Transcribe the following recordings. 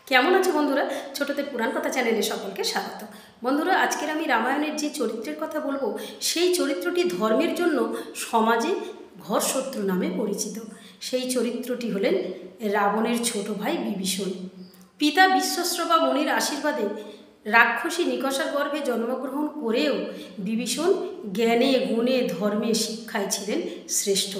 কেমন আছে বন্ধুরা? ছোটদের পুরাণ কথা চ্যানেলে সকলকে স্বাগত। বন্ধুরা, আজকের আমি রামায়ণের যে চরিত্রের কথা বলবো, সেই চরিত্রটি ধর্মের জন্য সমাজে ঘর শত্রু নামে পরিচিত। সেই চরিত্রটি হলেন রাবণের ছোট ভাই বিভীষণ। পিতা বিশ্বশ্রবা মুনির আশীর্বাদে রাক্ষসী নিকষার গর্ভে জন্মগ্রহণ করেও বিভীষণ জ্ঞানে গুণে ধর্মে শিক্ষায় ছিলেন শ্রেষ্ঠ।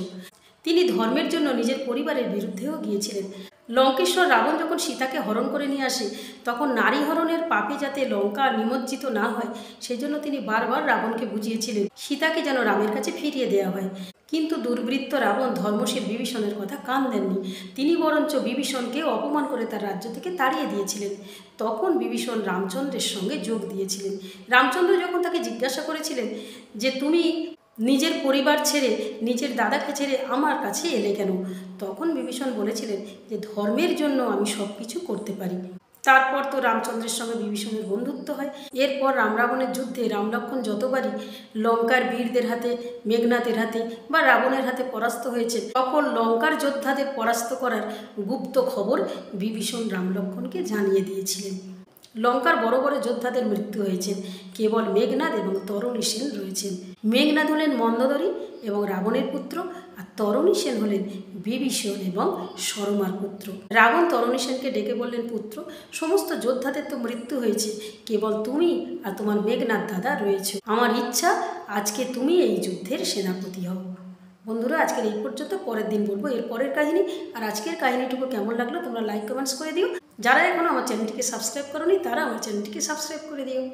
তিনি ধর্মের জন্য নিজের পরিবারের বিরুদ্ধেও গিয়েছিলেন। লঙ্কেশ্বর রাবণ যখন সীতাকে হরণ করে নিয়ে আসে, তখন নারী হরণের পাপে যাতে লঙ্কা নিমজ্জিত না হয়, সেজন্য তিনি বারবার রাবণকে বুঝিয়েছিলেন সীতাকে যেন রামের কাছে ফিরিয়ে দেওয়া হয়। কিন্তু দুর্বৃত্ত রাবণ ধর্মশীল বিভীষণের কথা কান দেননি। তিনি বরঞ্চ বিভীষণকে অপমান করে তার রাজ্য থেকে তাড়িয়ে দিয়েছিলেন। তখন বিভীষণ রামচন্দ্রের সঙ্গে যোগ দিয়েছিলেন। রামচন্দ্র যখন তাকে জিজ্ঞাসা করেছিলেন যে তুমি নিজের পরিবার ছেড়ে, নিজের দাদাকে ছেড়ে আমার কাছে এলে কেন, তখন বিভীষণ বলেছিলেন যে ধর্মের জন্য আমি সব কিছু করতে পারি। তারপর তো রামচন্দ্রের সঙ্গে বিভীষণের বন্ধুত্ব হয়। এরপর রাম রাবণের যুদ্ধে রাম লক্ষ্মণ যতবারই লঙ্কার বীরদের হাতে, মেঘনাথের হাতে বা রাবণের হাতে পরাস্ত হয়েছে, তখন লঙ্কার যোদ্ধাদের পরাস্ত করার গুপ্ত খবর বিভীষণ রাম লক্ষ্মণকে জানিয়ে দিয়েছিলেন। লঙ্কার বড় বড় যোদ্ধাদের মৃত্যু হয়েছে, কেবল মেঘনাদ এবং তরণী সেন রয়েছেন। মেঘনাদ হলেন মন্দোদরী এবং রাবণের পুত্র, আর তরণী সেন হলেন বিভীষণ এবং সরমার পুত্র। রাবণ তরণী সেনকে ডেকে বললেন, পুত্র, সমস্ত যোদ্ধাদের তো মৃত্যু হয়েছে, কেবল তুমি আর তোমার মেঘনাদ দাদা রয়েছে। আমার ইচ্ছা আজকে তুমি এই যুদ্ধের সেনাপতি হও। বন্ধুরা, আজকের এই পর্যন্ত। পরের দিন বলবো এর পরের কাহিনী। আর আজকের কাহিনীটুকু কেমন লাগলো তোমরা লাইক কমেন্টস করে দিও। যারা এখনও আমার চ্যানেলটিকে সাবস্ক্রাইব করোনি, তারা আমার চ্যানেলটিকে সাবস্ক্রাইব করে দিও।